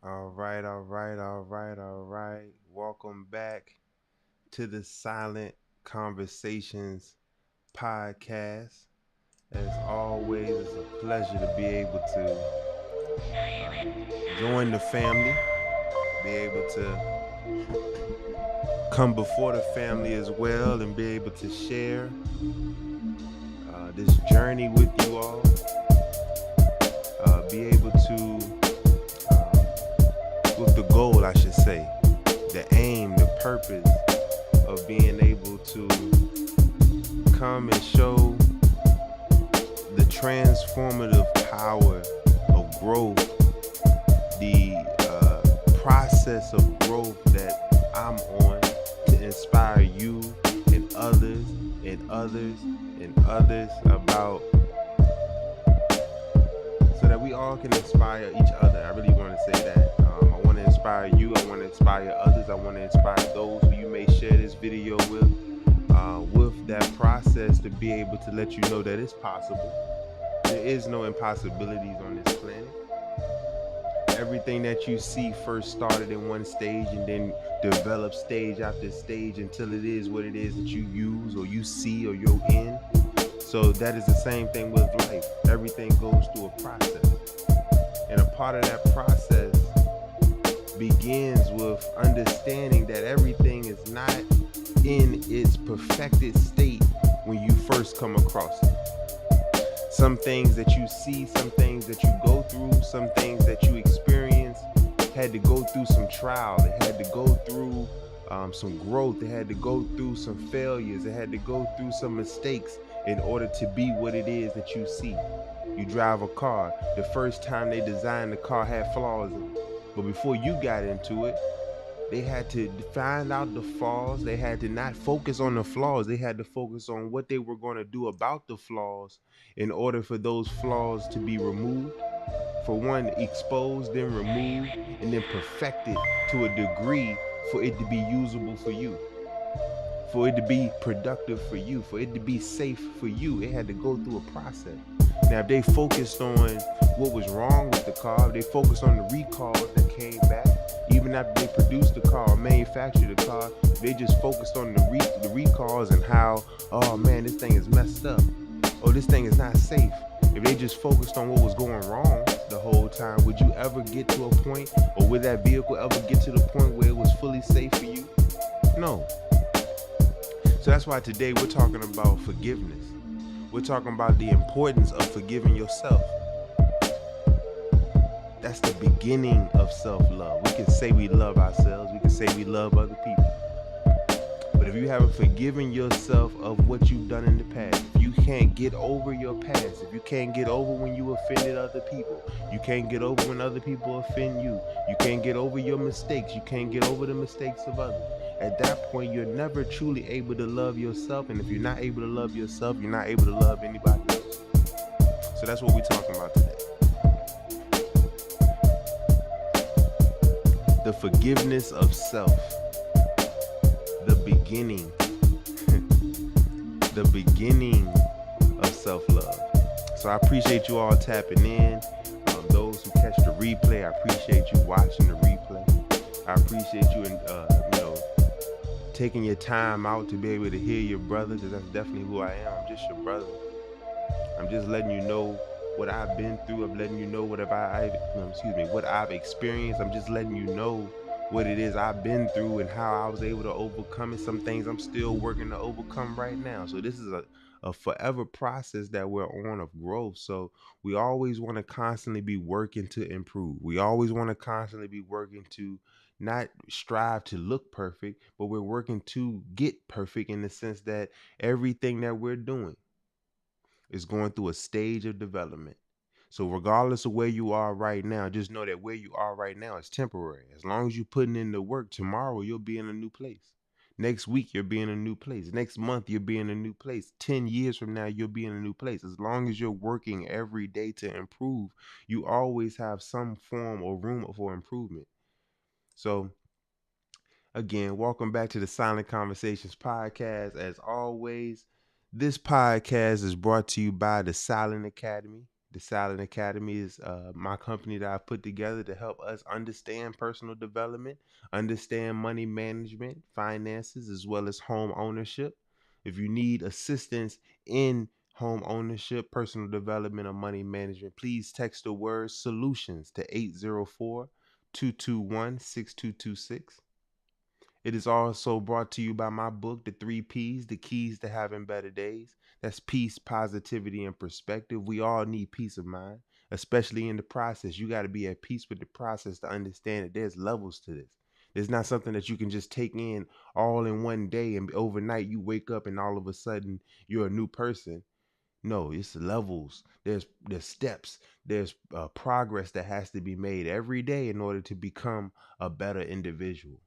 All right. Welcome back to the Silent Conversations podcast. As always, it's a pleasure to be able to join the family, be able to come before the family as well, and be able to share this journey with you all. Be able to, with the goal, I should say, the aim, the purpose of being able to come and show the transformative power of growth, the process of growth that I'm on to inspire you and others and others and others about, so that we all can inspire each other. I really want to say that. I want to inspire you. I want to inspire others. I want to inspire those who you may share this video with that process to be able to let you know that it's possible. There is no impossibilities on this planet. Everything that you see first started in one stage and then developed stage after stage until it is what it is that you use or you see or you're in. So that is the same thing with life. Everything goes through a process. And a part of that process begins with understanding that everything is not in its perfected state when you first come across it. Some things that you see, some things that you go through, some things that you experience had to go through some trial. They had to go through some growth. They had to go through some failures. They had to go through some mistakes in order to be what it is that you see. You drive a car. The first time they designed the car had flaws in it. But before you got into it, they had to find out the flaws. They had to not focus on the flaws. They had to focus on what they were going to do about the flaws in order for those flaws to be removed. For one, exposed, then removed, and then perfected to a degree for it to be usable for you, for it to be productive for you, for it to be safe for you. It had to go through a process. Now, if they focused on what was wrong with the car, if they focused on the recalls that came back, even after they produced the car or manufactured the car, they just focused on the recalls and how, oh man, this thing is messed up. Oh, this thing is not safe. If they just focused on what was going wrong the whole time, would you ever get to a point, or would that vehicle ever get to the point where it was fully safe for you? No. So that's why today we're talking about forgiveness. We're talking about the importance of forgiving yourself. That's the beginning of self-love. We can say we love ourselves. We can say we love other people. But if you haven't forgiven yourself of what you've done in the past, if you can't get over your past, if you can't get over when you offended other people, you can't get over when other people offend you, you can't get over your mistakes, you can't get over the mistakes of others. At that point, you're never truly able to love yourself. And if you're not able to love yourself, you're not able to love anybody else. So that's what we're talking about today. The forgiveness of self. The beginning. The beginning of self-love. So I appreciate you all tapping in. Those who catch the replay, I appreciate you watching the replay. I appreciate you taking your time out to be able to hear your brother, because that's definitely who I am. I'm just your brother. I'm just letting you know what I've been through. I'm letting you know what I've experienced. I'm just letting you know what it is I've been through and how I was able to overcome it. Some things I'm still working to overcome right now. So this is a forever process that we're on of growth. So we always want to constantly be working to improve. We always want to constantly be working to not strive to look perfect, but we're working to get perfect, in the sense that everything that we're doing is going through a stage of development. So regardless of where you are right now, just know that where you are right now is temporary. As long as you're putting in the work, tomorrow you'll be in a new place. Next week, you'll be in a new place. Next month, you'll be in a new place. 10 years from now, you'll be in a new place. As long as you're working every day to improve, you always have some form or room for improvement. So again, welcome back to the Silent Conversations podcast. As always, this podcast is brought to you by the Silent Academy. The Silent Academy is my company that I put together to help us understand personal development, understand money management, finances, as well as home ownership. If you need assistance in home ownership, personal development, or money management, please text the word solutions to 804 221 6226. It is also brought to you by my book, The Three P's, The Keys to Having Better Days. That's peace, positivity, and perspective. We all need peace of mind, especially in the process. You got to be at peace with the process to understand that there's levels to this. It's not something that you can just take in all in one day and overnight you wake up and all of a sudden you're a new person. No, it's levels. There's steps. There's progress that has to be made every day in order to become a better individual.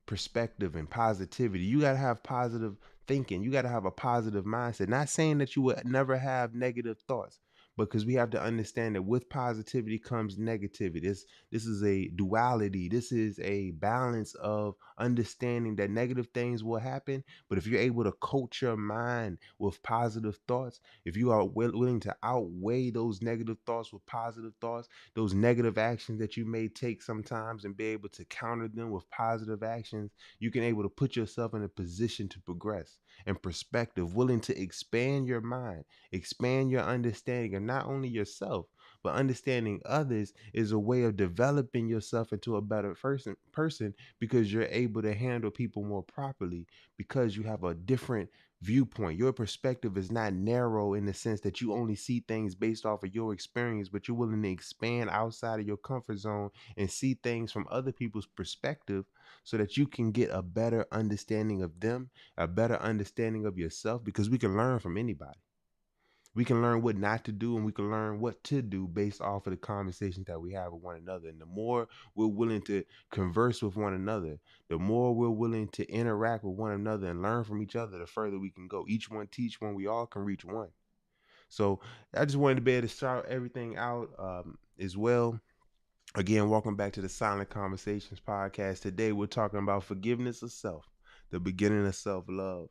Perspective and positivity. You got to have positive thinking. You got to have a positive mindset. Not saying that you would never have negative thoughts, because we have to understand that with positivity comes negativity. This is a duality. This is a balance of understanding that negative things will happen, but if you're able to coach your mind with positive thoughts, if you are willing to outweigh those negative thoughts with positive thoughts, those negative actions that you may take sometimes and be able to counter them with positive actions, you can able to put yourself in a position to progress. And perspective, willing to expand your mind, expand your understanding of not only yourself but understanding others, is a way of developing yourself into a better person, because you're able to handle people more properly, because you have a different viewpoint. Your perspective is not narrow in the sense that you only see things based off of your experience, but you're willing to expand outside of your comfort zone and see things from other people's perspective, so that you can get a better understanding of them, a better understanding of yourself, because we can learn from anybody. We can learn what not to do, and we can learn what to do based off of the conversations that we have with one another. And the more we're willing to converse with one another, the more we're willing to interact with one another and learn from each other, the further we can go. Each one teach one, we all can reach one. So I just wanted to be able to start everything out as well. Again, welcome back to the Silent Conversations podcast. Today we're talking about forgiveness of self, the beginning of self-love.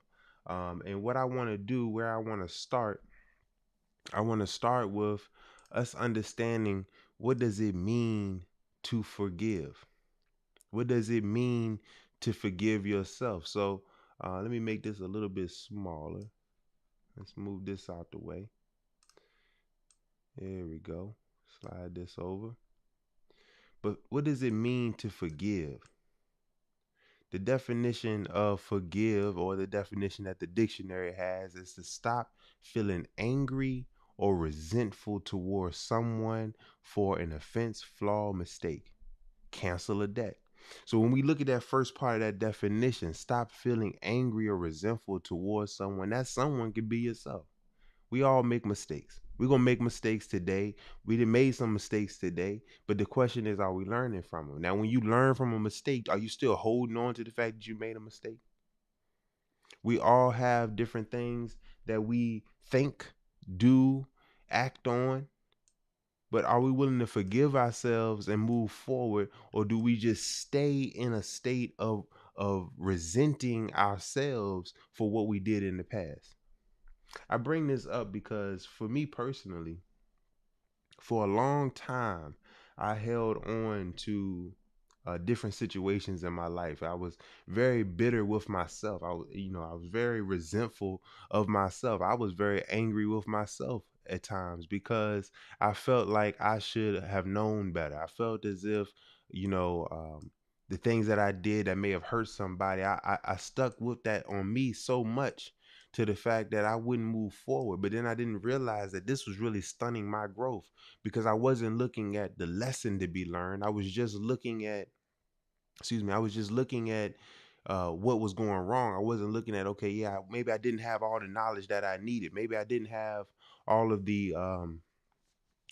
And what I want to do, where I want to start, I want to start with us understanding, what does it mean to forgive? What does it mean to forgive yourself? So let me make this a little bit smaller. Let's move this out the way. There we go. Slide this over. But what does it mean to forgive? The definition of forgive, or the definition that the dictionary has, is to stop feeling angry or resentful towards someone for an offense, flaw, mistake. Cancel a debt. So when we look at that first part of that definition, stop feeling angry or resentful towards someone, that someone could be yourself. We all make mistakes. We're gonna make mistakes today. We done made some mistakes today, but the question is, are we learning from them? Now, when you learn from a mistake, are you still holding on to the fact that you made a mistake? We all have different things that we think, do, act on, but are we willing to forgive ourselves and move forward, or do we just stay in a state of resenting ourselves for what we did in the past? I bring this up because for me personally, for a long time, I held on to different situations in my life. I was very bitter with myself. I was very resentful of myself. I was very angry with myself at times, because I felt like I should have known better. I felt as if, the things that I did that may have hurt somebody, I stuck with that on me so much, to the fact that I wouldn't move forward. But then I didn't realize that this was really stunning my growth, because I wasn't looking at the lesson to be learned. I was just looking at, I was just looking at what was going wrong. I wasn't looking at, okay, yeah, maybe I didn't have all the knowledge that I needed. Maybe I didn't have all of the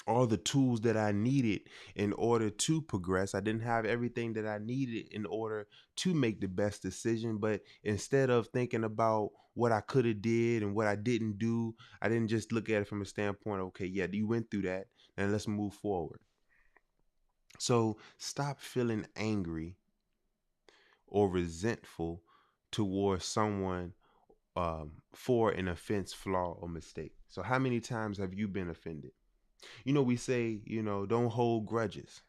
all the tools that I needed in order to progress. I didn't have everything that I needed in order to make the best decision. But instead of thinking about what I could have did and what I didn't do, I didn't just look at it from a standpoint, okay, yeah, you went through that, and let's move forward. So stop feeling angry or resentful towards someone for an offense, flaw, or mistake. So how many times have you been offended? We say, don't hold grudges.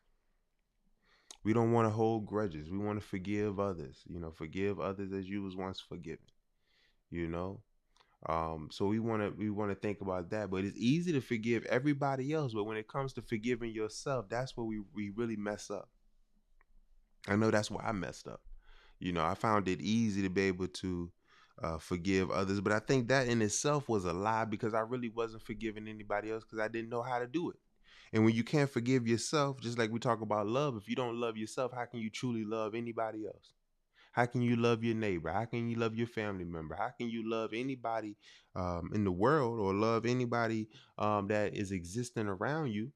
We don't want to hold grudges. We want to forgive others. Forgive others as you was once forgiven. You know, so we want to think about that. But it's easy to forgive everybody else, but when it comes to forgiving yourself, that's where we really mess up. I know that's where I messed up. I found it easy to be able to forgive others, but I think that in itself was a lie because I really wasn't forgiving anybody else because I didn't know how to do it. And when you can't forgive yourself, just like we talk about love, if you don't love yourself, how can you truly love anybody else? How can you love your neighbor? How can you love your family member? How can you love anybody in the world, or love anybody that is existing around you,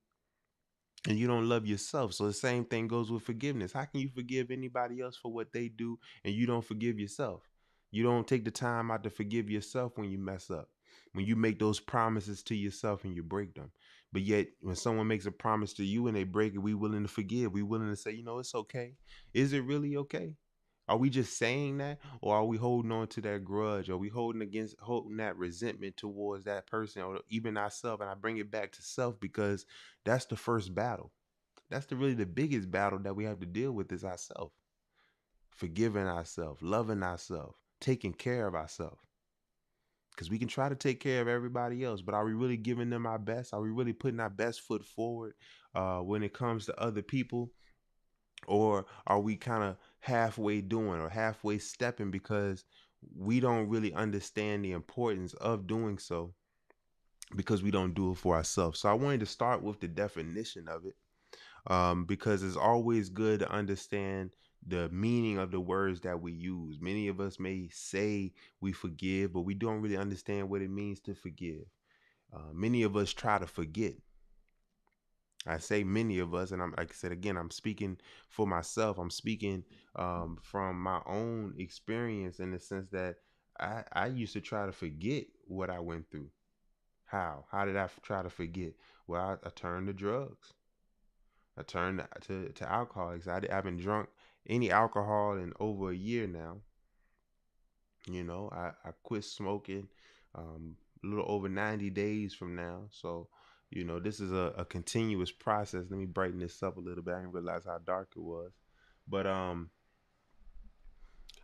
and you don't love yourself? So the same thing goes with forgiveness. How can you forgive anybody else for what they do and you don't forgive yourself? You don't take the time out to forgive yourself when you mess up, when you make those promises to yourself and you break them. But yet when someone makes a promise to you and they break it, we willing to forgive. We willing to say, it's okay. Is it really okay? Are we just saying that, or are we holding on to that grudge? Are we holding that resentment towards that person, or even ourselves? And I bring it back to self because that's the first battle. That's really the biggest battle that we have to deal with is ourselves. Forgiving ourselves, loving ourselves, taking care of ourselves. Because we can try to take care of everybody else, but are we really giving them our best? Are we really putting our best foot forward when it comes to other people? Or are we kind of halfway doing or halfway stepping because we don't really understand the importance of doing so because we don't do it for ourselves? So I wanted to start with the definition of it, because it's always good to understand the meaning of the words that we use. Many of us may say we forgive, but we don't really understand what it means to forgive. Many of us try to forget. I say many of us, and I'm like I said again, I'm speaking for myself. I'm speaking from my own experience in the sense that I used to try to forget what I went through. How? How did I try to forget? Well, I turned to drugs. I turned to alcohol. I haven't drunk any alcohol in over a year now. I quit smoking a little over 90 days from now. So, this is a continuous process. Let me brighten this up a little bit. I didn't realize how dark it was. But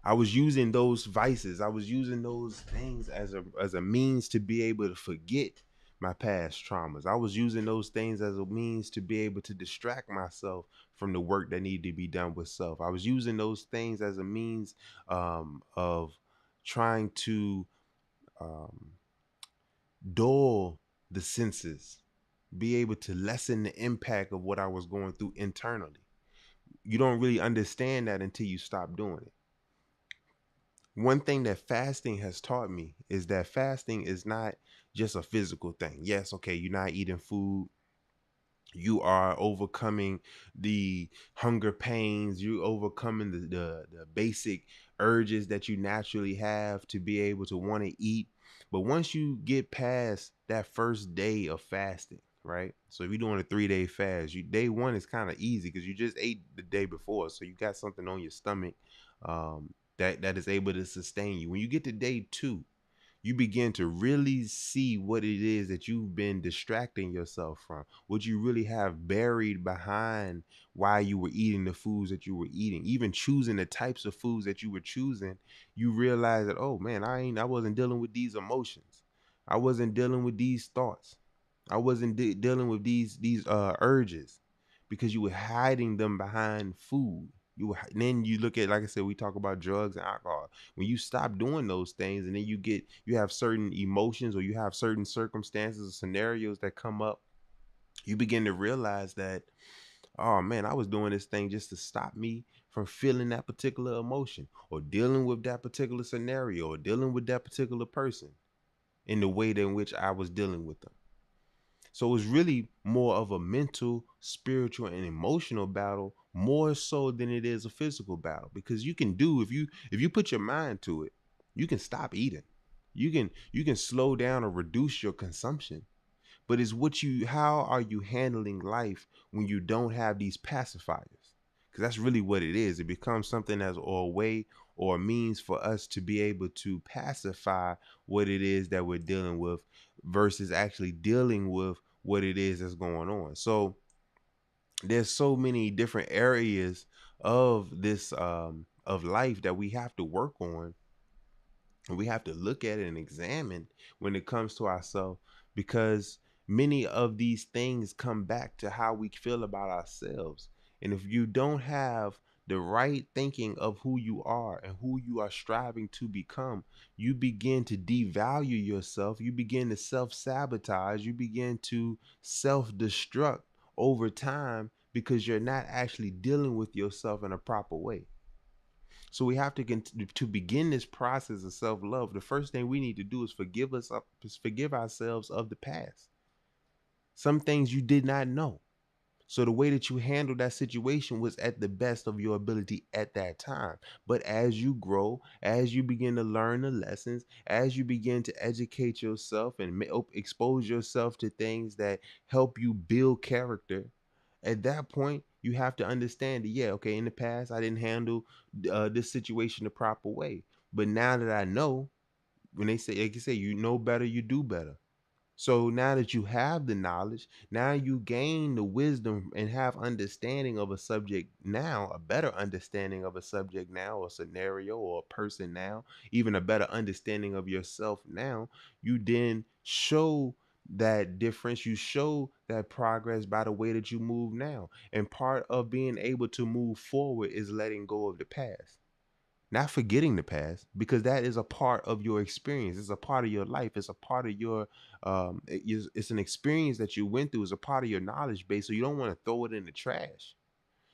I was using those vices. I was using those things as a means to be able to forget my past traumas. I was using those things as a means to be able to distract myself from the work that needed to be done with self. I was using those things as a means of trying to um, dull the senses, be able to lessen the impact of what I was going through internally. You don't really understand that until you stop doing it. One thing that fasting has taught me is that fasting is not just a physical thing. Yes, okay, you're not eating food, you are overcoming the hunger pains, you overcoming the basic urges that you naturally have to be able to want to eat. But once you get past that first day of fasting, right? So if you're doing a 3-day fast, day one is kind of easy because you just ate the day before, so you got something on your stomach that is able to sustain you. When you get to day two, you begin to really see what it is that you've been distracting yourself from, what you really have buried behind why you were eating the foods that you were eating, even choosing the types of foods that you were choosing. You realize that, oh man, I wasn't dealing with these emotions. I wasn't dealing with these thoughts. I wasn't dealing with these urges because you were hiding them behind food. Then you look at, like I said, we talk about drugs and alcohol. When you stop doing those things, and then you have certain emotions, or you have certain circumstances or scenarios that come up, you begin to realize that, oh man, I was doing this thing just to stop me from feeling that particular emotion, or dealing with that particular scenario, or dealing with that particular person in the way in which I was dealing with them. So it's really more of a mental, spiritual, and emotional battle, more so than it is a physical battle. Because you can do, if you put your mind to it, you can stop eating. You can slow down or reduce your consumption. But it's how are you handling life when you don't have these pacifiers? Because that's really what it is. It becomes something as or a way or a means for us to be able to pacify what it is that we're dealing with, versus actually dealing with what it is that's going on. So there's so many different areas of this of life that we have to work on, and we have to look at it and examine when it comes to ourselves, because many of these things come back to how we feel about ourselves. And if you don't have the right thinking of who you are and who you are striving to become, you begin to devalue yourself, you begin to self-sabotage, you begin to self-destruct over time, because you're not actually dealing with yourself in a proper way. So we have to to begin this process of self-love. The first thing we need to do is forgive ourselves of the past. Some things you did not know. So the way that you handled that situation was at the best of your ability at that time. But as you grow, as you begin to learn the lessons, as you begin to educate yourself and expose yourself to things that help you build character, at that point you have to understand that, yeah, okay, in the past I didn't handle this situation the proper way. But now that I know, when they say, like you say, you know better, you do better. So now that you have the knowledge, now you gain the wisdom and have understanding of a subject now, a better understanding of a subject now, or scenario, or a person now, even a better understanding of yourself now. You then show that difference, you show that progress by the way that you move now. And part of being able to move forward is letting go of the past. Not forgetting the past, because that is a part of your experience. It's a part of your life. It's a part of your it's an experience that you went through. It's a part of your knowledge base. So you don't want to throw it in the trash.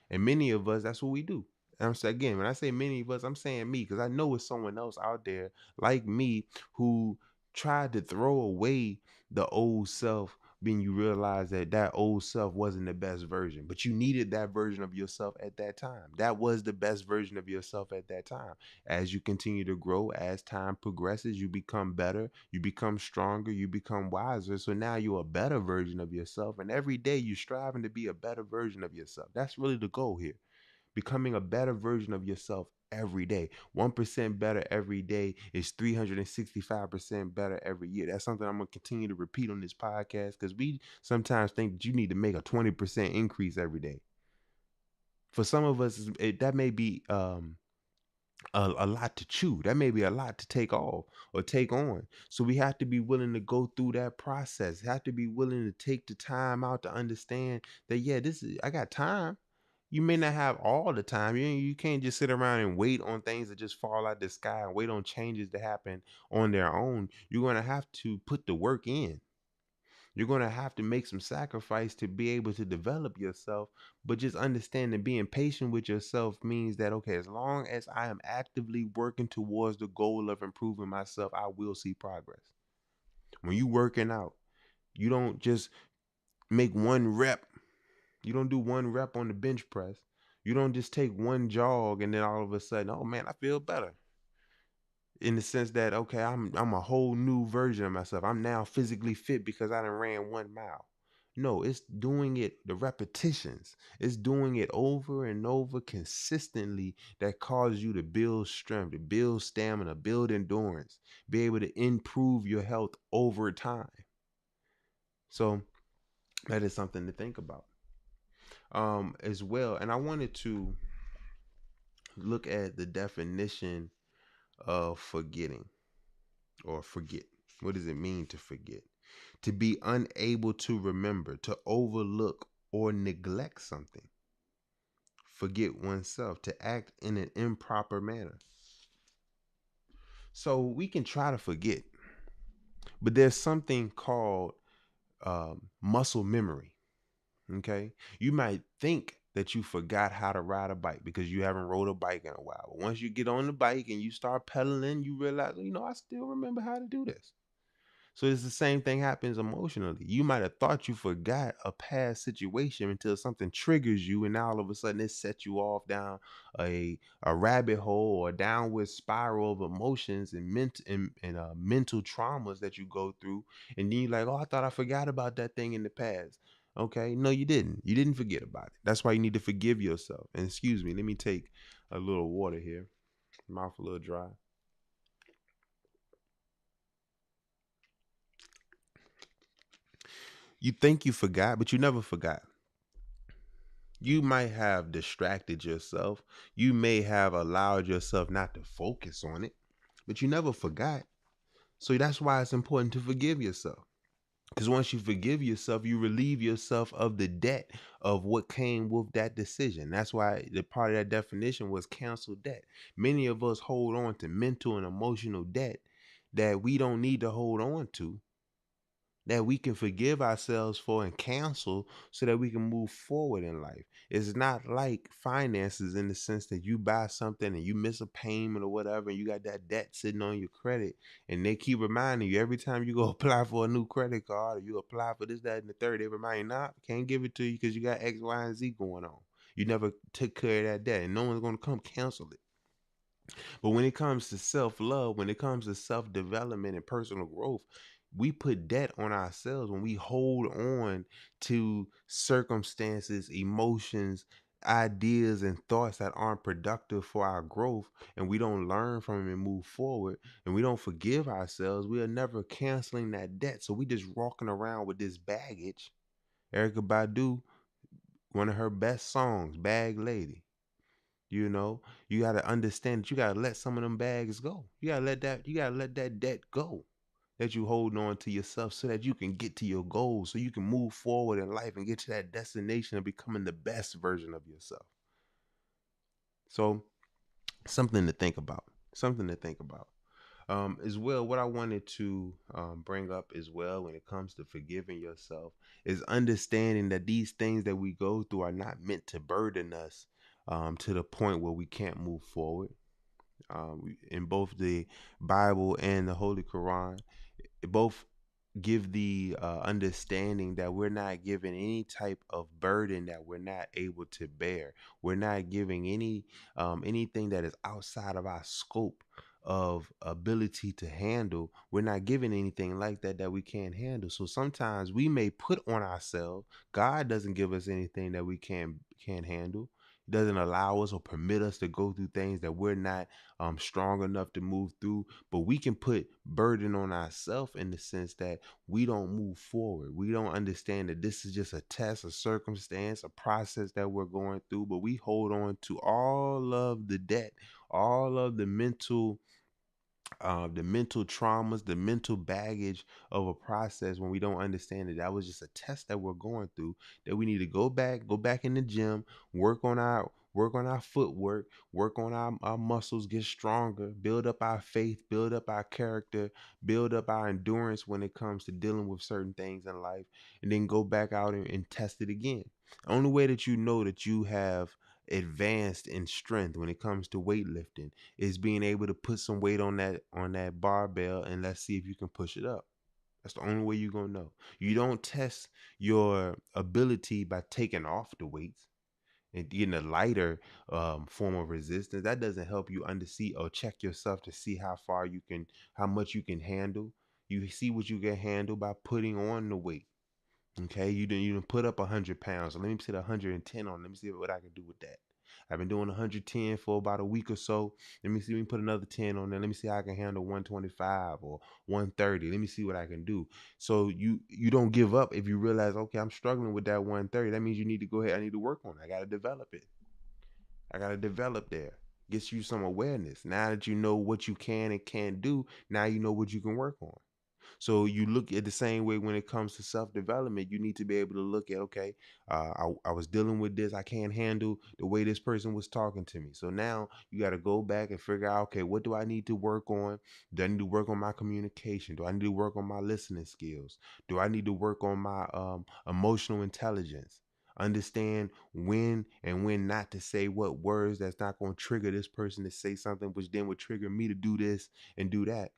And many of us, that's what we do. And I'm saying, again, when I say many of us, I'm saying me, because I know it's someone else out there like me who tried to throw away the old self, when you realize that that old self wasn't the best version, but you needed that version of yourself at that time. That was the best version of yourself at that time. As you continue to grow, as time progresses, you become better, you become stronger, you become wiser. So now you're a better version of yourself. And every day you're striving to be a better version of yourself. That's really the goal here. Becoming a better version of yourself every day. 1% better every day is 365% better every year. That's something I'm going to continue to repeat on this podcast, because we sometimes think that you need to make a 20% increase every day. For some of us, that may be a lot to chew. That may be a lot to take off or take on. So we have to be willing to go through that process. Have to be willing to take the time out to understand that, yeah, this is, I got time. You may not have all the time. You can't just sit around and wait on things to just fall out the sky and wait on changes to happen on their own. You're going to have to put the work in. You're going to have to make some sacrifice to be able to develop yourself. But just understand that being patient with yourself means that, okay, as long as I am actively working towards the goal of improving myself, I will see progress. When you working out, you don't just make one rep. You don't do one rep on the bench press. You don't just take one jog and then all of a sudden, oh man, I feel better. In the sense that, okay, I'm a whole new version of myself. I'm now physically fit because I done ran 1 mile. No, it's doing it, the repetitions. It's doing it over and over consistently that causes you to build strength, to build stamina, build endurance, be able to improve your health over time. So that is something to think about as well. And I wanted to look at the definition of forgetting, or forget. What does it mean to forget? To be unable to remember, to overlook or neglect something. Forget oneself, to act in an improper manner. So we can try to forget, but there's something called muscle memory. Okay. You might think that you forgot how to ride a bike because you haven't rode a bike in a while. But once you get on the bike and you start pedaling, you realize, I still remember how to do this. So it's the same thing happens emotionally. You might have thought you forgot a past situation until something triggers you, and now all of a sudden it sets you off down a rabbit hole or a downward spiral of emotions and mental traumas that you go through. And then you're like, oh, I thought I forgot about that thing in the past. Okay, no, you didn't. You didn't forget about it. That's why you need to forgive yourself. And excuse me, let me take a little water here. Mouth a little dry. You think you forgot, but you never forgot. You might have distracted yourself. You may have allowed yourself not to focus on it, but you never forgot. So that's why it's important to forgive yourself. Because once you forgive yourself, you relieve yourself of the debt of what came with that decision. That's why the part of that definition was cancel debt. Many of us hold on to mental and emotional debt that we don't need to hold on to, that we can forgive ourselves for and cancel so that we can move forward in life. It's not like finances in the sense that you buy something and you miss a payment or whatever, and you got that debt sitting on your credit, and they keep reminding you every time you go apply for a new credit card or you apply for this, that, and the third, they remind you, nah, can't give it to you because you got X, Y, and Z going on. You never took care of that debt, and no one's going to come cancel it. But when it comes to self love, when it comes to self development and personal growth, we put debt on ourselves when we hold on to circumstances, emotions, ideas, and thoughts that aren't productive for our growth, and we don't learn from them and move forward, and we don't forgive ourselves. We are never canceling that debt. So we just walking around with this baggage. Erica Badu, one of her best songs, Bag Lady. You know, you got to understand that you got to let some of them bags go. You got to let that debt go that you hold on to yourself so that you can get to your goals, so you can move forward in life and get to that destination of becoming the best version of yourself. So, something to think about. Something to think about. As well, what I wanted to bring up as well when it comes to forgiving yourself is understanding that these things that we go through are not meant to burden us to the point where we can't move forward. In both the Bible and the Holy Quran, it both give the understanding that we're not given any type of burden that we're not able to bear. We're not giving anything that is outside of our scope of ability to handle. We're not given anything like that that we can't handle. So sometimes we may put on ourselves. God doesn't give us anything that we can't handle. He doesn't allow us or permit us to go through things that we're not strong enough to move through. But we can put burden on ourselves in the sense that we don't move forward. We don't understand that this is just a test, a circumstance, a process that we're going through, but we hold on to all of the debt, all of the mental traumas, the mental baggage of a process when we don't understand that that was just a test that we're going through, that we need to go back in the gym, work on our footwork, work on our muscles, get stronger, build up our faith, build up our character, build up our endurance when it comes to dealing with certain things in life, and then go back out and test it again. The only way that you know that you have advanced in strength when it comes to weightlifting is being able to put some weight on that barbell, and let's see if you can push it up. That's the only way you're gonna know. You don't test your ability by taking off the weights and getting a lighter form of resistance. That doesn't help you undersee or check yourself to see how much you can handle. You see what you can handle by putting on the weight. Okay, you didn't put up 100 pounds. So let me put 110 on. Let me see what I can do with that. I've been doing 110 for about a week or so. Let me put another 10 on there. Let me see how I can handle 125 or 130. Let me see what I can do. So you don't give up if you realize, okay, I'm struggling with that 130. That means you need to go ahead. I need to work on it. I got to develop it. I got to develop there. Gets you some awareness. Now that you know what you can and can't do, now you know what you can work on. So you look at the same way when it comes to self-development. You need to be able to look at, okay, I was dealing with this. I can't handle the way this person was talking to me. So now you got to go back and figure out, okay, what do I need to work on? Do I need to work on my communication? Do I need to work on my listening skills? Do I need to work on my emotional intelligence? Understand when and when not to say what words that's not going to trigger this person to say something, which then would trigger me to do this and do that.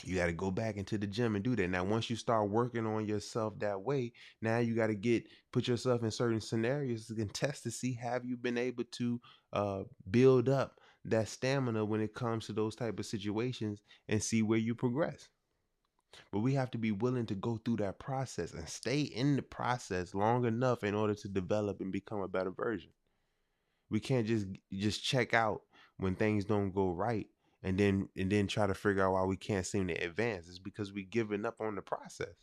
You got to go back into the gym and do that. Now, once you start working on yourself that way, now you got to put yourself in certain scenarios and test to see have you been able to build up that stamina when it comes to those type of situations and see where you progress. But we have to be willing to go through that process and stay in the process long enough in order to develop and become a better version. We can't just check out when things don't go right and then try to figure out why we can't seem to advance. It's because we giving up on the process.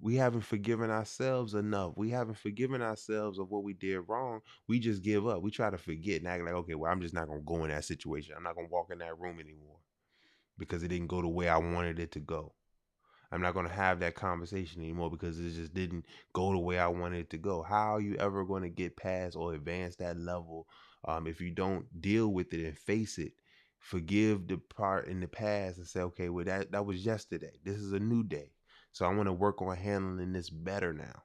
We haven't forgiven ourselves enough. We haven't forgiven ourselves of what we did wrong. We just give up. We try to forget and act like, okay, well, I'm just not gonna go in that situation. I'm not gonna walk in that room anymore because it didn't go the way I wanted it to go. I'm not going to have that conversation anymore because it just didn't go the way I wanted it to go. How are you ever going to get past or advance that level if you don't deal with it and face it? Forgive the part in the past and say, okay, well, that was yesterday. This is a new day. So I want to work on handling this better now.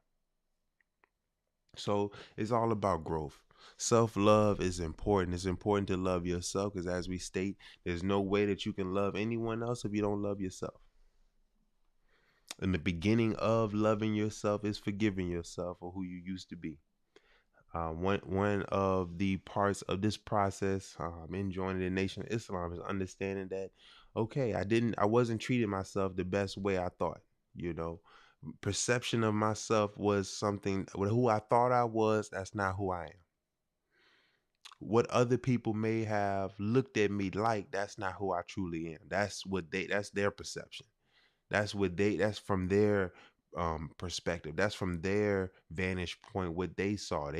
So it's all about growth. Self love is important. It's important to love yourself because, as we state, there's no way that you can love anyone else if you don't love yourself. And the beginning of loving yourself is forgiving yourself for who you used to be. One of the parts of this process in joining the Nation of Islam is understanding that, okay, I wasn't treating myself the best way I thought. You know, perception of myself was something. Who I thought I was, that's not who I am. What other people may have looked at me like, that's not who I truly am. That's their perception. That's from their perspective. That's from their vantage point, what they saw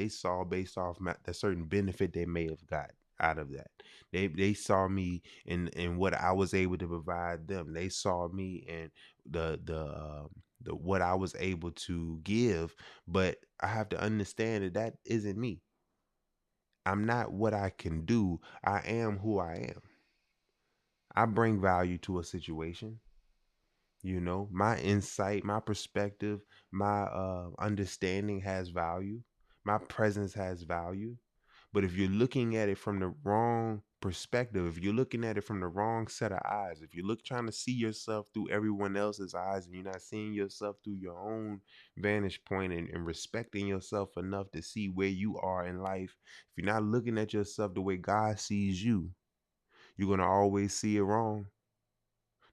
based off the certain benefit they may have got out of that. They saw me in what I was able to provide them. They saw me in the what I was able to give. But I have to understand that that isn't me. I'm not what I can do. I am who I am. I bring value to a situation. You know, my insight, my perspective, my understanding has value. My presence has value. But if you're looking at it from the wrong perspective, if you're looking at it from the wrong set of eyes, if you're trying to see yourself through everyone else's eyes and you're not seeing yourself through your own vantage point and respecting yourself enough to see where you are in life, if you're not looking at yourself the way God sees you, you're going to always see it wrong.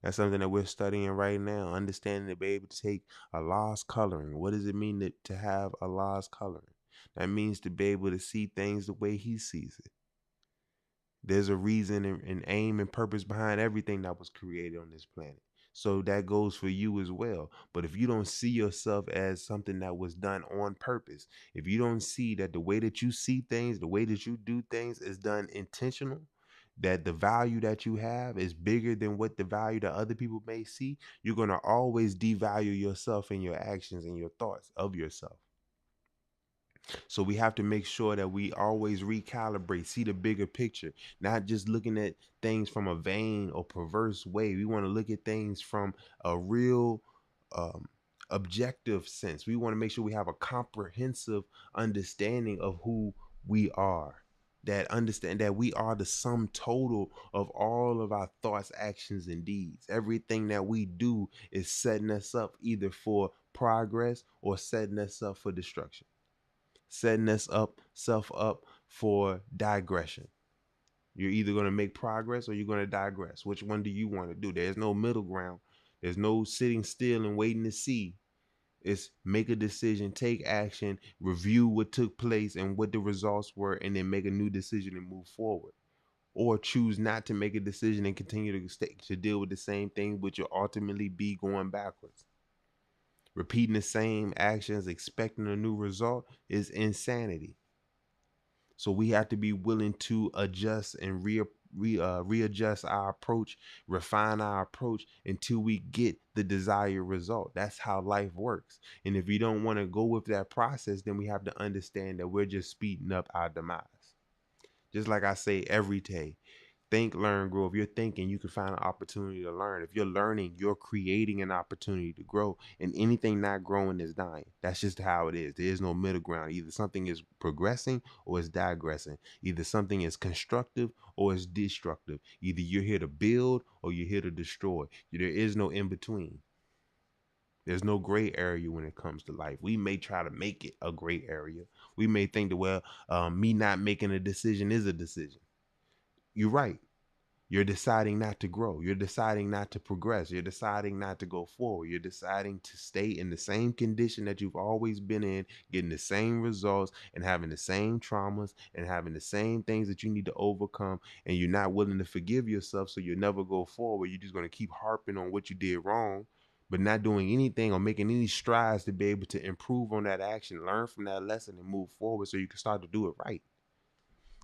That's something that we're studying right now, understanding to be able to take Allah's coloring. What does it mean to have Allah's coloring? That means to be able to see things the way He sees it. There's a reason and aim and purpose behind everything that was created on this planet. So that goes for you as well. But if you don't see yourself as something that was done on purpose, if you don't see that the way that you see things, the way that you do things is done intentional, that the value that you have is bigger than what the value that other people may see, you're going to always devalue yourself and your actions and your thoughts of yourself. So we have to make sure that we always recalibrate, see the bigger picture, not just looking at things from a vain or perverse way. We want to look at things from a real um, objective sense. We want to make sure we have a comprehensive understanding of who we are. That understand that we are the sum total of all of our thoughts, actions, and deeds. Everything that we do is setting us up either for progress or setting us up for destruction, setting us up self up for digression. You're either going to make progress or you're going to digress. Which one do you want to do? There's no middle ground. There's no sitting still and waiting to see. It's make a decision, take action, review what took place and what the results were, and then make a new decision and move forward. Or choose not to make a decision and continue to deal with the same thing, but you'll ultimately be going backwards. Repeating the same actions, expecting a new result is insanity. So we have to be willing to adjust and readjust our approach, refine our approach until we get the desired result. That's how life works. And if you don't want to go with that process, then we have to understand that we're just speeding up our demise. Just like I say every day, think, learn, grow. If you're thinking, you can find an opportunity to learn. If you're learning, you're creating an opportunity to grow. And anything not growing is dying. That's just how it is. There is no middle ground. Either something is progressing or it's digressing. Either something is constructive or it's destructive. Either you're here to build or you're here to destroy. There is no in between. There's no gray area when it comes to life. We may try to make it a gray area. We may think that, well, me not making a decision is a decision. You're right. You're deciding not to grow. You're deciding not to progress. You're deciding not to go forward. You're deciding to stay in the same condition that you've always been in, getting the same results and having the same traumas and having the same things that you need to overcome. And you're not willing to forgive yourself, so you'll never go forward. You're just going to keep harping on what you did wrong but not doing anything or making any strides to be able to improve on that action, learn from that lesson, and move forward so you can start to do it right.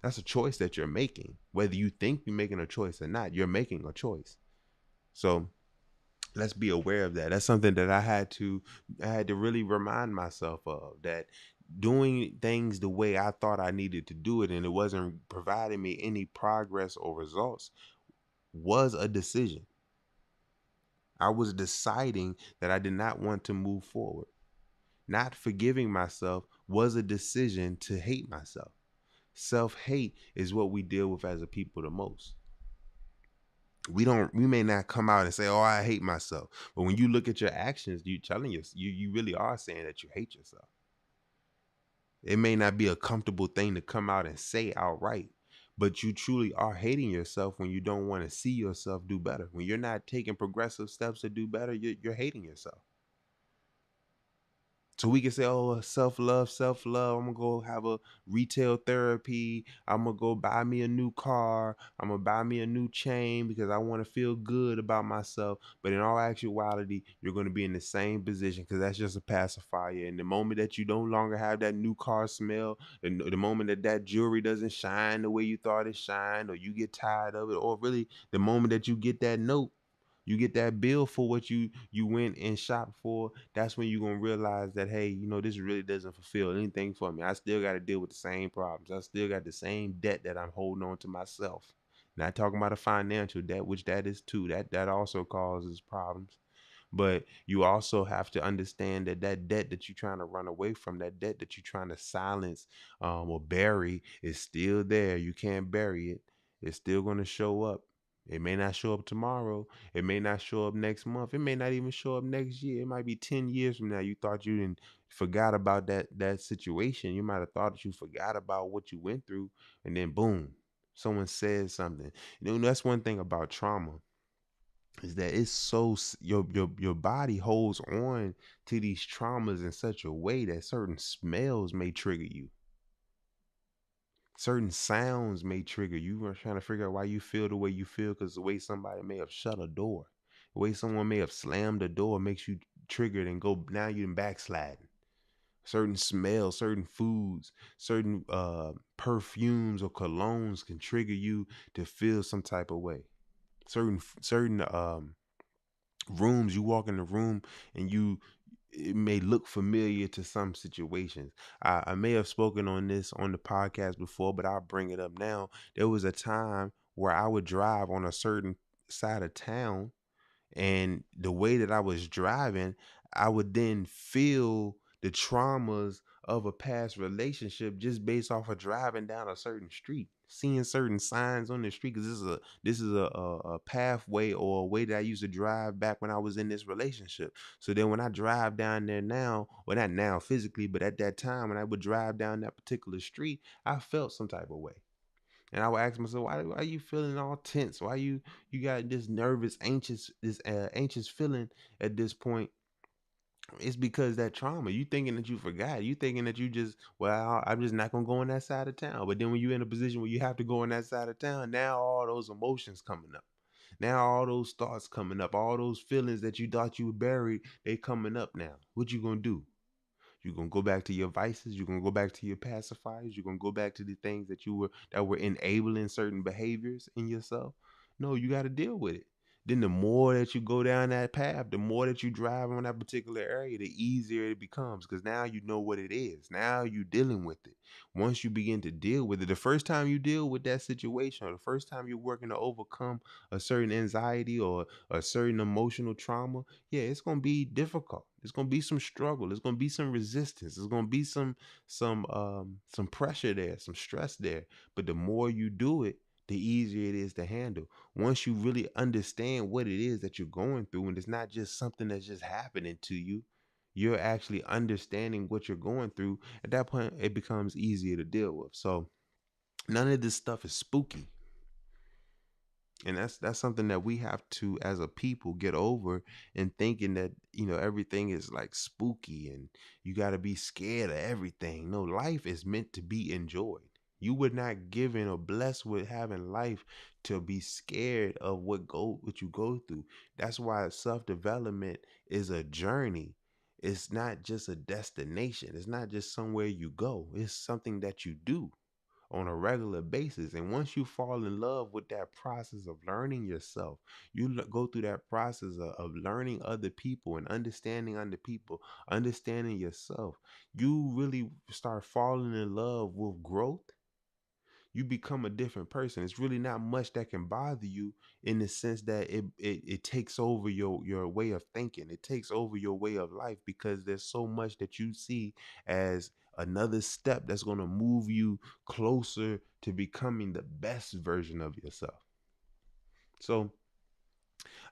That's a choice that you're making. Whether you think you're making a choice or not, you're making a choice. So let's be aware of that. That's something that I had to really remind myself of, that doing things the way I thought I needed to do it and it wasn't providing me any progress or results was a decision. I was deciding that I did not want to move forward. Not forgiving myself was a decision to hate myself. Self-hate is what we deal with as a people the most. We may not come out and say, "Oh, I hate myself," but when you look at your actions, you telling you really are saying that you hate yourself. It may not be a comfortable thing to come out and say outright, but you truly are hating yourself when you don't want to see yourself do better. When you're not taking progressive steps to do better, you're hating yourself. So we can say, "Oh, self love, self love. I'm gonna go have a retail therapy. I'm gonna go buy me a new car. I'm gonna buy me a new chain because I want to feel good about myself." But in all actuality, you're gonna be in the same position because that's just a pacifier. And the moment that you no longer have that new car smell, the moment that that jewelry doesn't shine the way you thought it shined, or you get tired of it, or really the moment that you get that note, you get that bill for what you went and shopped for, that's when you're gonna realize that, hey, this really doesn't fulfill anything for me. I still got to deal with the same problems. I still got the same debt that I'm holding on to myself. Not talking about a financial debt, which that is too. That also causes problems. But you also have to understand that that debt that you're trying to run away from, that debt that you're trying to silence, or bury, is still there. You can't bury it. It's still going to show up. It may not show up tomorrow. It may not show up next month. It may not even show up next year. It might be 10 years from now. You thought you didn't forgot about that situation. You might have thought that you forgot about what you went through, and then boom, someone says something. That's one thing about trauma, is that it's your body holds on to these traumas in such a way that certain smells may trigger you, certain sounds may trigger you. You're trying to figure out why you feel the way you feel because the way somebody may have shut a door, the way someone may have slammed a door makes you triggered and go, now you're backsliding. Certain smells, certain foods, certain perfumes or colognes can trigger you to feel some type of way. Certain rooms, you walk in the room and it may look familiar to some situations. I may have spoken on this on the podcast before, but I'll bring it up now. There was a time where I would drive on a certain side of town, and the way that I was driving, I would then feel the traumas of a past relationship just based off of driving down a certain street, seeing certain signs on the street. Because this is a pathway or a way that I used to drive back when I was in this relationship. So then when I drive down there now, well, not now physically, but at that time when I would drive down that particular street, I felt some type of way. And I would ask myself, why are you feeling all tense? Why you got this nervous, anxious, this anxious feeling at this point? It's because that trauma. You thinking that you forgot. You thinking that you just, well, I'm just not gonna go on that side of town. But then when you're in a position where you have to go on that side of town, now all those emotions coming up. Now all those thoughts coming up, all those feelings that you thought you buried, they coming up now. What you gonna do? You're gonna go back to your vices. You're gonna go back to your pacifiers. You're gonna go back to the things that were enabling certain behaviors in yourself. No, you got to deal with it. Then the more that you go down that path, the more that you drive on that particular area, the easier it becomes because now you know what it is. Now you're dealing with it. Once you begin to deal with it, the first time you deal with that situation, or the first time you're working to overcome a certain anxiety or a certain emotional trauma, yeah, it's gonna be difficult. It's gonna be some struggle. There's gonna be some resistance. There's gonna be some pressure there, some stress there. But the more you do it, the easier it is to handle. Once you really understand what it is that you're going through, and it's not just something that's just happening to you, you're actually understanding what you're going through. At that point, it becomes easier to deal with. So none of this stuff is spooky. And that's something that we have to, as a people, get over, and thinking that everything is like spooky and you got to be scared of everything. No, life is meant to be enjoyed. You were not given or blessed with having life to be scared of what you go through. That's why self-development is a journey. It's not just a destination. It's not just somewhere you go. It's something that you do on a regular basis. And once you fall in love with that process of learning yourself, go through that process of learning other people and understanding other people, understanding yourself, you really start falling in love with growth. You become a different person. It's really not much that can bother you in the sense that it takes over your way of thinking. It takes over your way of life because there's so much that you see as another step that's going to move you closer to becoming the best version of yourself. So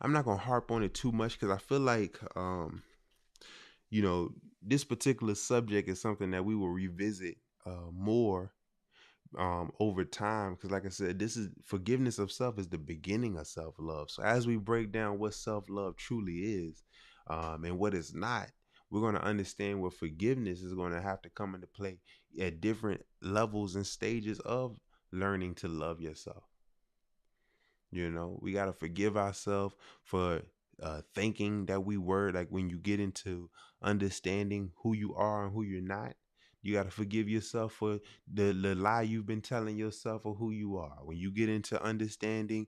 I'm not going to harp on it too much because I feel like, you know, this particular subject is something that we will revisit more over time, because like I said, this is forgiveness of self is the beginning of self-love. So as we break down what self-love truly is, and what it's not, we're going to understand what forgiveness is going to have to come into play at different levels and stages of learning to love yourself. We got to forgive ourselves for thinking that we were, like, when you get into understanding who you are and who you're not. You got to forgive yourself for the lie you've been telling yourself of who you are. When you get into understanding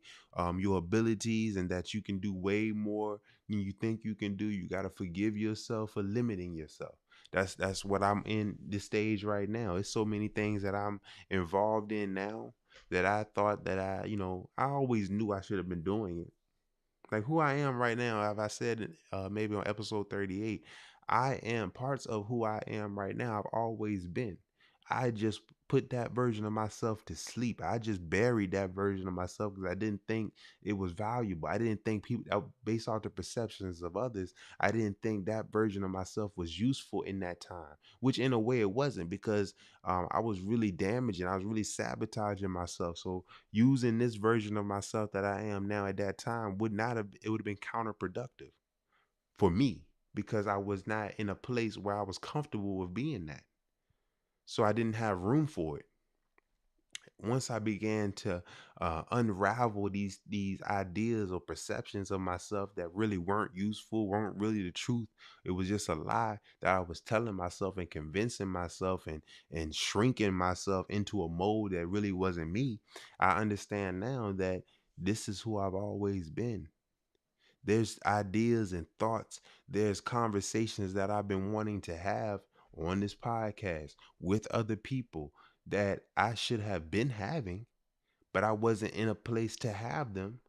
your abilities and that you can do way more than you think you can do, you got to forgive yourself for limiting yourself. That's what I'm in this stage right now. It's so many things that I'm involved in now that I thought that I always knew I should have been doing it. Like who I am right now, as I said, maybe on episode 38, I am parts of who I am right now. I've always been. I just put that version of myself to sleep. I just buried that version of myself because I didn't think it was valuable. I didn't think people, based off the perceptions of others, I didn't think that version of myself was useful in that time, which in a way it wasn't, because I was really damaging. I was really sabotaging myself. So using this version of myself that I am now at that time would not have, it would have been counterproductive for me, because I was not in a place where I was comfortable with being that. So I didn't have room for it. Once I began to unravel these ideas or perceptions of myself that really weren't useful, weren't really the truth, it was just a lie that I was telling myself and convincing myself and shrinking myself into a mold that really wasn't me. I understand now that this is who I've always been. There's ideas and thoughts, there's conversations that I've been wanting to have on this podcast with other people that I should have been having, but I wasn't in a place to have them.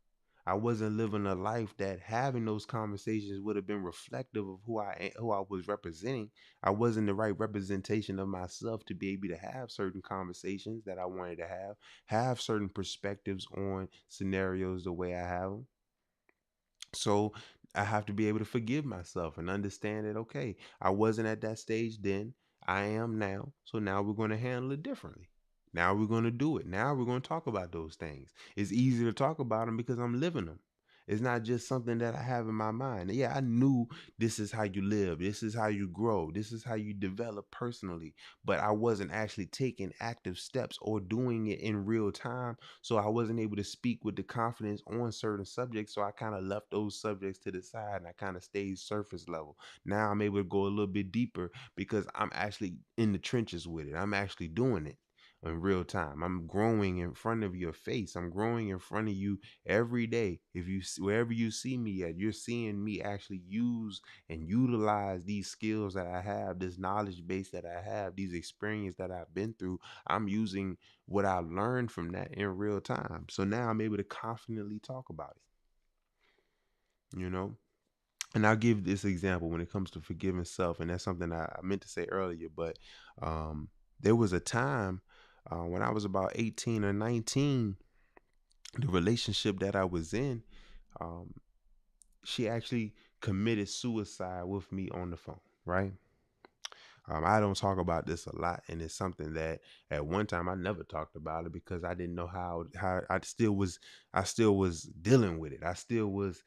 I wasn't living a life that having those conversations would have been reflective of who I was representing. I wasn't the right representation of myself to be able to have certain conversations that I wanted to have certain perspectives on scenarios the way I have them. So I have to be able to forgive myself and understand that, okay, I wasn't at that stage then. I am now. So now we're going to handle it differently. Now we're going to do it. Now we're going to talk about those things. It's easy to talk about them because I'm living them. It's not just something that I have in my mind. Yeah, I knew this is how you live. This is how you grow. This is how you develop personally. But I wasn't actually taking active steps or doing it in real time. So I wasn't able to speak with the confidence on certain subjects. So I kind of left those subjects to the side and I kind of stayed surface level. Now I'm able to go a little bit deeper because I'm actually in the trenches with it. I'm actually doing it in real time. I'm growing in front of your face. I'm growing in front of you every day. If you, wherever you see me at, you're seeing me actually use and utilize these skills that I have, this knowledge base that I have, these experiences that I've been through. I'm using what I learned from that in real time. So now I'm able to confidently talk about it, And I'll give this example when it comes to forgiving self. And that's something I meant to say earlier, but there was a time when I was about 18 or 19, the relationship that I was in, um, she actually committed suicide with me on the phone, right? I don't talk about this a lot, and it's something that at one time I never talked about it because I didn't know how I still was dealing with it. I still was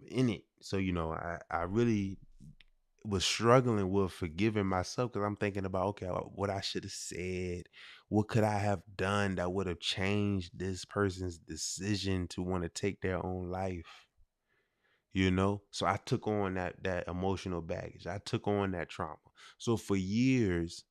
in it. So I really was struggling with forgiving myself because I'm thinking about, okay, what I should have said, what could I have done that would have changed this person's decision to want to take their own life, you know? So I took on that emotional baggage. I took on that trauma. So for years,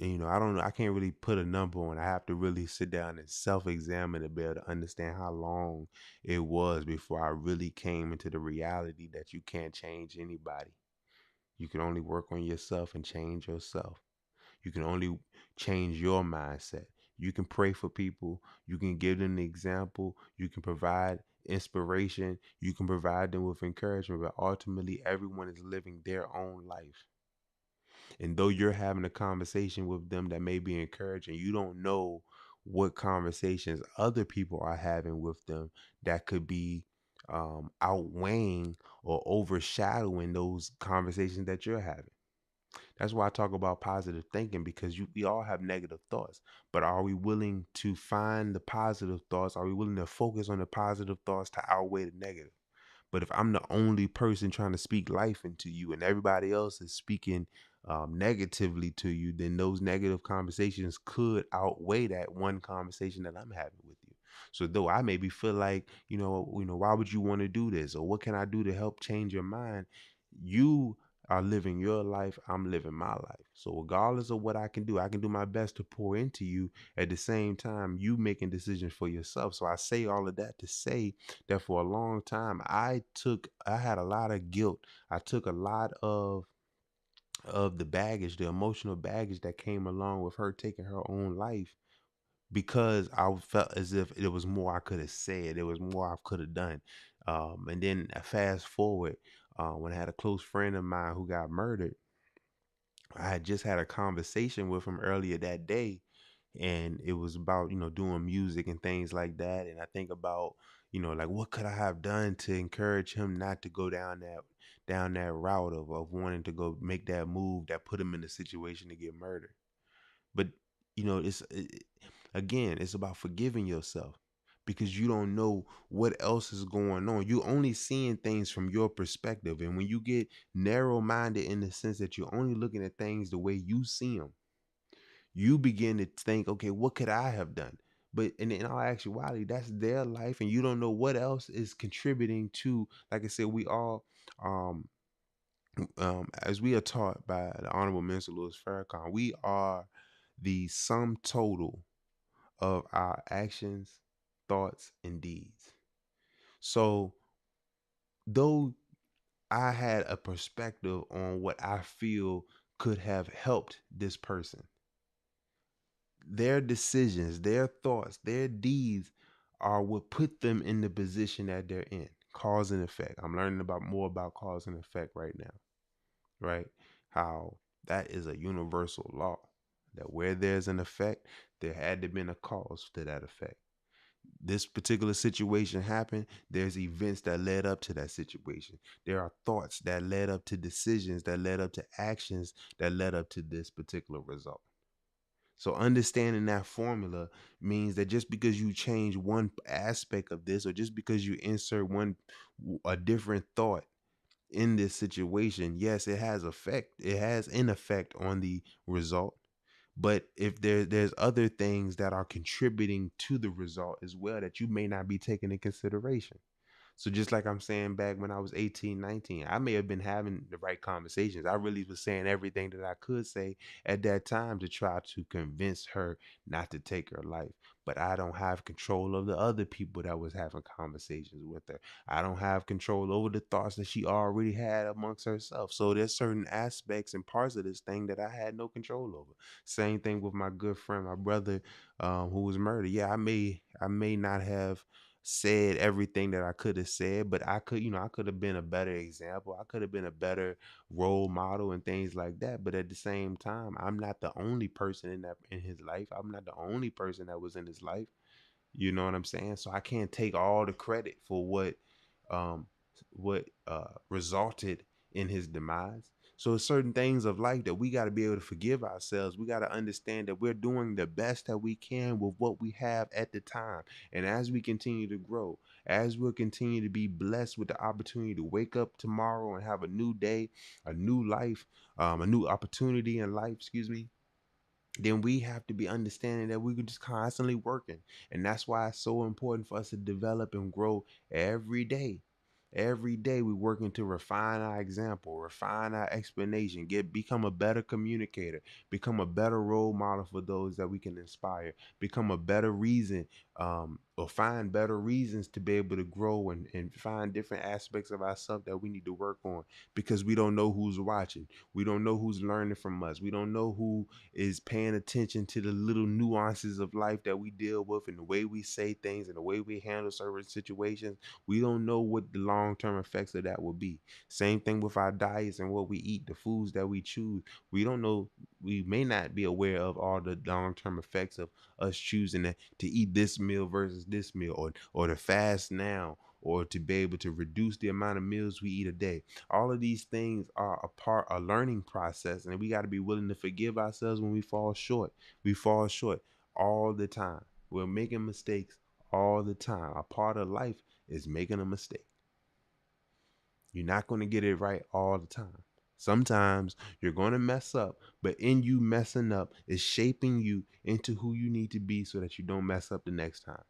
you know, I don't know, I can't really put a number on. I have to really sit down and self-examine to be able to understand how long it was before I really came into the reality that you can't change anybody. You can only work on yourself and change yourself. You can only change your mindset. You can pray for people. You can give them the example. You can provide inspiration. You can provide them with encouragement. But ultimately, everyone is living their own life. And though you're having a conversation with them that may be encouraging, you don't know what conversations other people are having with them that could be outweighing or overshadowing those conversations that you're having. That's why I talk about positive thinking, because we all have negative thoughts, but are we willing to find the positive thoughts? Are we willing to focus on the positive thoughts to outweigh the negative? But if I'm the only person trying to speak life into you and everybody else is speaking negatively to you, then those negative conversations could outweigh that one conversation that I'm having with you. So though I maybe feel like, why would you want to do this? Or what can I do to help change your mind? You are living your life. I'm living my life. So regardless of what I can do my best to pour into you. At the same time, you making decisions for yourself. So I say all of that to say that for a long time I had a lot of guilt. I took a lot of the baggage, the emotional baggage that came along with her taking her own life, because I felt as if it was more I could have said, there was more I could have done. And then fast forward, when I had a close friend of mine who got murdered, I had just had a conversation with him earlier that day, and it was about, doing music and things like that. And I think about, like, what could I have done to encourage him not to go down that route of wanting to go make that move that put him in the situation to get murdered. But again, it's about forgiving yourself, because you don't know what else is going on. You only seeing things from your perspective, and when you get narrow minded in the sense that you're only looking at things the way you see them, you begin to think, okay, what could I have done? But in all actuality, that's their life, and you don't know what else is contributing to. Like I said, we all, um, as we are taught by the Honorable Minister Louis Farrakhan, we are the sum total of our actions, thoughts, and deeds. So, though I had a perspective on what I feel could have helped this person, their decisions, their thoughts, their deeds are what put them in the position that they're in. Cause and effect. I'm learning about more about cause and effect right now, right? How that is a universal law. That where there's an effect, there had to been a cause to that effect. This particular situation happened, there's events that led up to that situation. There are thoughts that led up to decisions that led up to actions that led up to this particular result. So understanding that formula means that just because you change one aspect of this, or just because you insert a different thought in this situation, yes, it has effect. It has an effect on the result. But if there's other things that are contributing to the result as well that you may not be taking into consideration. So just like I'm saying, back when I was 18, 19, I may have been having the right conversations. I really was saying everything that I could say at that time to try to convince her not to take her life. But I don't have control of the other people that was having conversations with her. I don't have control over the thoughts that she already had amongst herself. So there's certain aspects and parts of this thing that I had no control over. Same thing with my good friend, my brother, who was murdered. Yeah, I may not have said everything that I could have said, but I could have been a better example. I could have been a better role model and things like that. But at the same time, I'm not the only person in his life. I'm not the only person that was in his life. You know what I'm saying? So I can't take all the credit for um resulted in his demise. So certain things of life that we got to be able to forgive ourselves. We got to understand that we're doing the best that we can with what we have at the time. And as we continue to grow, as we'll continue to be blessed with the opportunity to wake up tomorrow and have a new day, a new life, a new opportunity in life, excuse me, then we have to be understanding that we can just constantly working. And that's why it's so important for us to develop and grow every day. Every day we're working to refine our example, refine our explanation, become a better communicator, become a better role model for those that we can inspire, become a better reason, or find better reasons to be able to grow and find different aspects of ourselves that we need to work on, because we don't know who's watching. We don't know who's learning from us. We don't know who is paying attention to the little nuances of life that we deal with, and the way we say things and the way we handle certain situations. We don't know what the long-term effects of that will be. Same thing with our diets and what we eat, the foods that we choose. We don't know, we may not be aware of all the long-term effects of us choosing to eat this meal versus this meal, or to fast now, or to be able to reduce the amount of meals we eat a day. All of these things are a learning process, and we got to be willing to forgive ourselves when we fall short. We fall short all the time. We're making mistakes all the time. A part of life is making a mistake. You're not going to get it right all the time. Sometimes you're going to mess up, but in you messing up is shaping you into who you need to be so that you don't mess up the next time.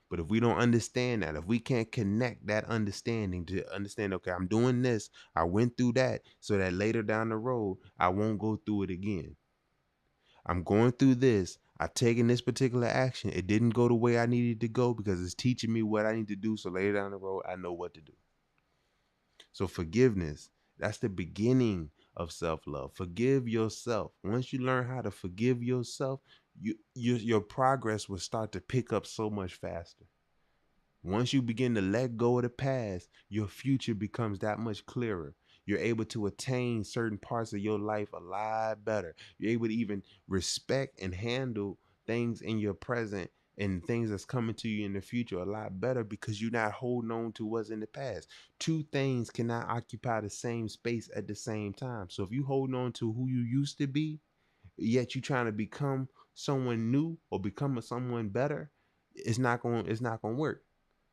But if we don't understand that, if we can't connect that understanding to understand, okay, I'm doing this, I went through that, so that later down the road, I won't go through it again. I'm going through this. I've taken this particular action. It didn't go the way I needed to go because it's teaching me what I need to do. So later down the road, I know what to do. So forgiveness, that's the beginning of self-love. Forgive yourself. Once you learn how to forgive yourself, your progress will start to pick up so much faster. Once you begin to let go of the past, your future becomes that much clearer. You're able to attain certain parts of your life a lot better. You're able to even respect and handle things in your present and things that's coming to you in the future a lot better, because you're not holding on to what's in the past. Two things cannot occupy the same space at the same time. So if you holding on to who you used to be, yet you trying to become someone new or become someone better, it's not going to work.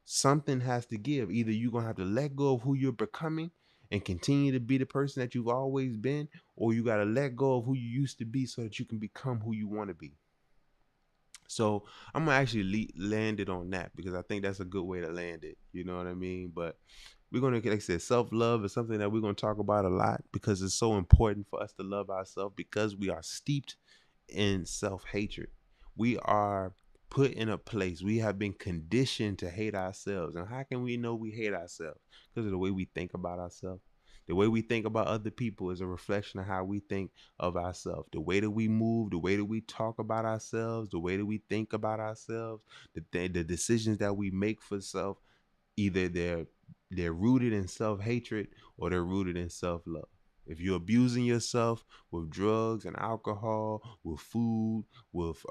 Something has to give. Either you're going to have to let go of who you're becoming and continue to be the person that you've always been, or you got to let go of who you used to be so that you can become who you want to be. So I'm gonna actually land it on that, because I think that's a good way to land it. You know what I mean? But we're gonna, like I said, self love is something that we're gonna talk about a lot, because it's so important for us to love ourselves, because we are steeped in self hatred. We are put in a place, we have been conditioned to hate ourselves. And how can we know we hate ourselves? Because of the way we think about ourselves. The way we think about other people is a reflection of how we think of ourselves. The way that we move, the way that we talk about ourselves, the way that we think about ourselves, the decisions that we make for self, either they're rooted in self-hatred or they're rooted in self-love. If you're abusing yourself with drugs and alcohol, with food, with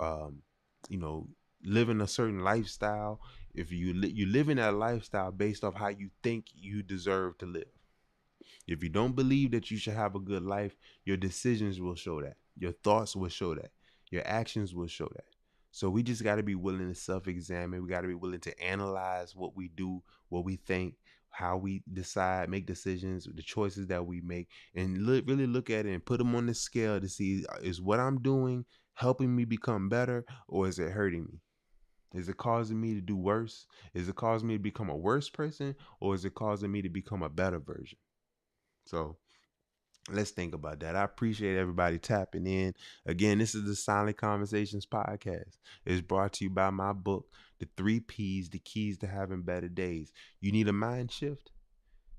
you know, living a certain lifestyle, if you live in that lifestyle based off how you think you deserve to live. If you don't believe that you should have a good life, your decisions will show that. Your thoughts will show that. Your actions will show that. So we just got to be willing to self-examine. We got to be willing to analyze what we do, what we think, how we decide, make decisions, the choices that we make, and really look at it and put them on the scale to see, is what I'm doing helping me become better, or is it hurting me? Is it causing me to do worse? Is it causing me to become a worse person, or is it causing me to become a better version? So let's think about that. I appreciate everybody tapping in. Again, this is the Silent Conversations podcast. It's brought to you by my book, The Three P's, The Keys to Having Better Days. You need a mind shift?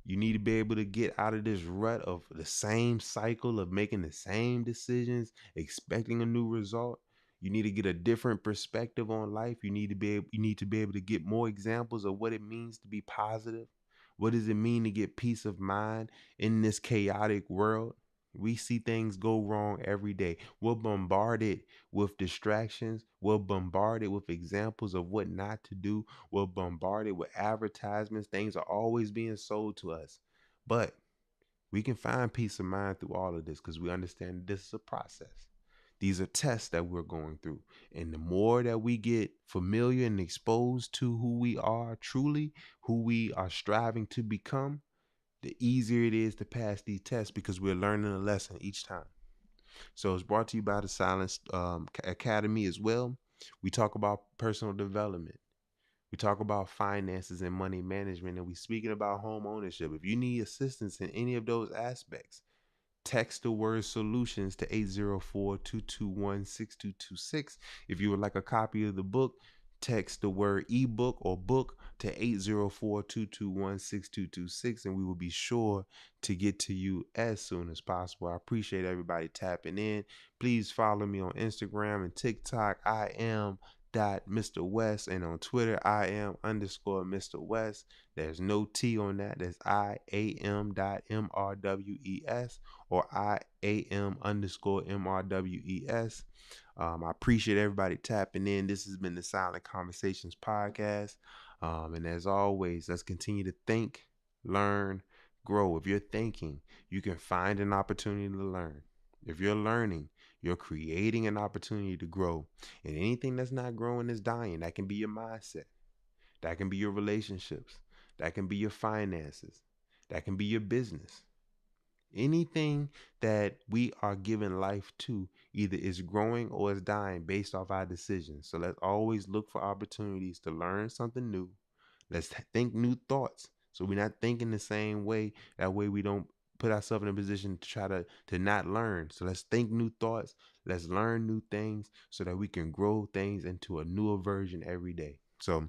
You need to be able to get out of this rut of the same cycle of making the same decisions, expecting a new result. You need to get a different perspective on life. You need to be able to get more examples of what it means to be positive. What does it mean to get peace of mind in this chaotic world? We see things go wrong every day. We're bombarded with distractions. We're bombarded with examples of what not to do. We're bombarded with advertisements. Things are always being sold to us. But We can find peace of mind through all of this because we understand this is a process. These are tests that we're going through. And the more that we get familiar and exposed to who we are truly, who we are striving to become, the easier it is to pass these tests because we're learning a lesson each time. So it's brought to you by the Silence Academy as well. We talk about personal development. We talk about finances and money management, and we speaking about home ownership. If you need assistance in any of those aspects, text the word solutions to 804-221-6226. If you would like a copy of the book, text the word ebook or book to 804-221-6226, and we will be sure to get to you as soon as possible. I appreciate everybody tapping in. Please follow me on Instagram and TikTok. I am Mr. West, and on Twitter I am underscore Mr. West. There's no T on that. That's IAM.MRWES or IAM underscore MRWES. I appreciate everybody tapping in. This has been the Silent Conversations podcast. And as always, let's continue to think, learn, grow. If you're thinking, you can find an opportunity to learn. If you're learning, you're creating an opportunity to grow. And anything that's not growing is dying. That can be your mindset. That can be your relationships. That can be your finances. That can be your business. Anything that we are giving life to either is growing or is dying based off our decisions. So let's always look for opportunities to learn something new. Let's think new thoughts. So we're not thinking the same way. That way we don't put ourselves in a position to try to not learn. So let's think new thoughts. Let's learn new things so that we can grow things into a newer version every day. So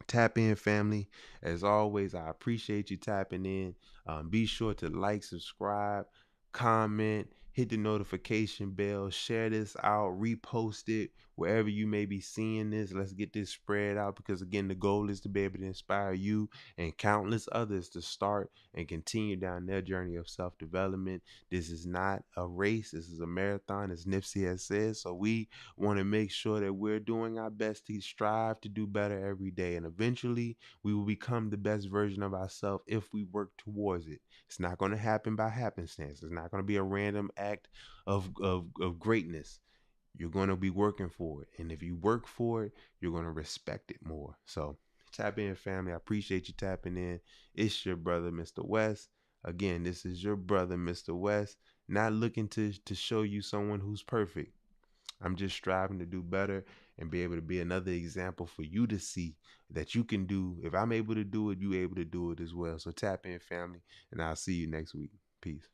tap in, family. As always, I appreciate you tapping in. Be sure to like, subscribe, comment, hit the notification bell, share this out, repost it wherever you may be seeing this. Let's get this spread out because, again, the goal is to be able to inspire you and countless others to start and continue down their journey of self-development. This is not a race. This is a marathon, as Nipsey has said. So we want to make sure that we're doing our best to strive to do better every day. And eventually we will become the best version of ourselves if we work towards it. It's not going to happen by happenstance. It's not going to be a random act of greatness. You're going to be working for it. And if you work for it, you're going to respect it more. So tap in, family. I appreciate you tapping in. It's your brother, Mr. West. Again, this is your brother, Mr. West. Not looking to show you someone who's perfect. I'm just striving to do better and be able to be another example for you to see that you can do. If I'm able to do it, you able to do it as well. So tap in, family, and I'll see you next week. Peace.